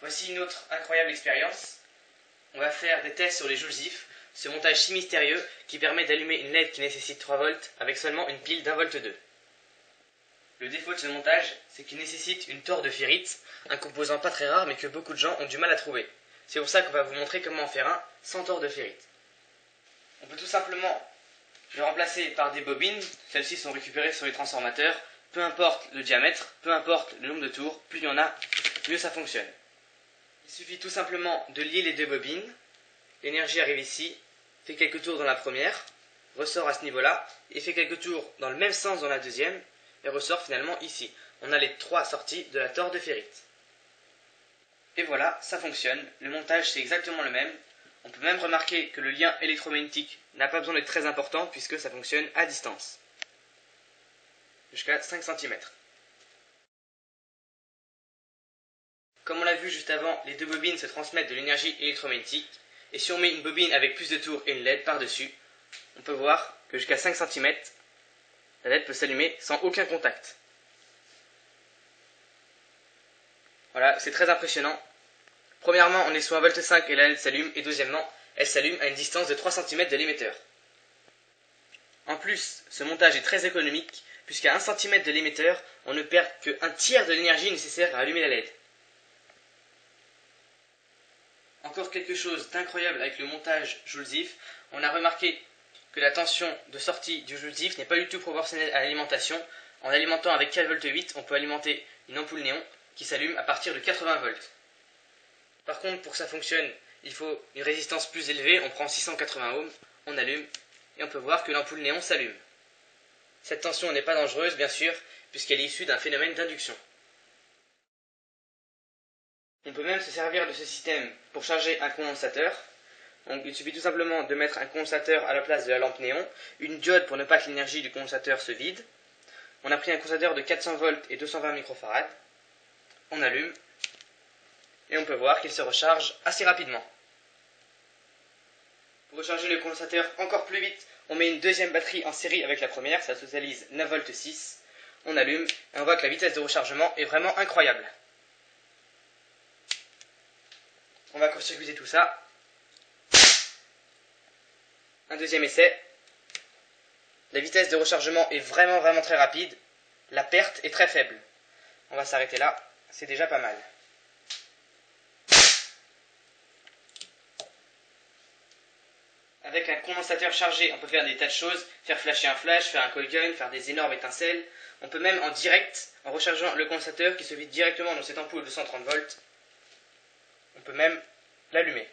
Voici une autre incroyable expérience. On va faire des tests sur les joule-if, ce montage si mystérieux qui permet d'allumer une LED qui nécessite 3 volts avec seulement une pile d'1,2 volt. Le défaut de ce montage, c'est qu'il nécessite une tore de ferrite, un composant pas très rare mais que beaucoup de gens ont du mal à trouver. C'est pour ça qu'on va vous montrer comment en faire un sans tore de ferrite. On peut tout simplement le remplacer par des bobines, celles-ci sont récupérées sur les transformateurs, peu importe le diamètre, peu importe le nombre de tours, plus il y en a, mieux ça fonctionne. Il suffit tout simplement de lier les deux bobines, l'énergie arrive ici, fait quelques tours dans la première, ressort à ce niveau-là, et fait quelques tours dans le même sens dans la deuxième, et ressort finalement ici. On a les 3 sorties de la tore de ferrite. Et voilà, ça fonctionne, le montage c'est exactement le même. On peut même remarquer que le lien électromagnétique n'a pas besoin d'être très important puisque ça fonctionne à distance, jusqu'à 5 cm. Comme on l'a vu juste avant, les deux bobines se transmettent de l'énergie électromagnétique, et si on met une bobine avec plus de tours et une LED par-dessus, on peut voir que jusqu'à 5 cm, la LED peut s'allumer sans aucun contact. Voilà, c'est très impressionnant. Premièrement, on est sous 1,5 V et la LED s'allume, et deuxièmement, elle s'allume à une distance de 3 cm de l'émetteur. En plus, ce montage est très économique, puisqu'à 1 cm de l'émetteur, on ne perd qu'un tiers de l'énergie nécessaire à allumer la LED. Encore quelque chose d'incroyable avec le montage joule-if, on a remarqué que la tension de sortie du joule-if n'est pas du tout proportionnelle à l'alimentation. En alimentant avec 4,8 V, on peut alimenter une ampoule néon qui s'allume à partir de 80 volts. Par contre, pour que ça fonctionne, il faut une résistance plus élevée, on prend 680 ohms, on allume, et on peut voir que l'ampoule néon s'allume. Cette tension n'est pas dangereuse, bien sûr, puisqu'elle est issue d'un phénomène d'induction. On peut même se servir de ce système pour charger un condensateur. Donc, il suffit tout simplement de mettre un condensateur à la place de la lampe néon, une diode pour ne pas que l'énergie du condensateur se vide. On a pris un condensateur de 400 volts et 220 microfarads. On allume, et on peut voir qu'il se recharge assez rapidement. Pour recharger le condensateur encore plus vite, on met une deuxième batterie en série avec la première, ça totalise 9,6 volts. On allume, et on voit que la vitesse de rechargement est vraiment incroyable. On va court-circuiter tout ça. Un deuxième essai. La vitesse de rechargement est vraiment très rapide. La perte est très faible. On va s'arrêter là, c'est déjà pas mal. Avec un condensateur chargé, on peut faire des tas de choses, faire flasher un flash, faire un coil gun, faire des énormes étincelles. On peut même en direct, en rechargeant le condensateur qui se vide directement dans cette ampoule de 130 volts, on peut même l'allumer.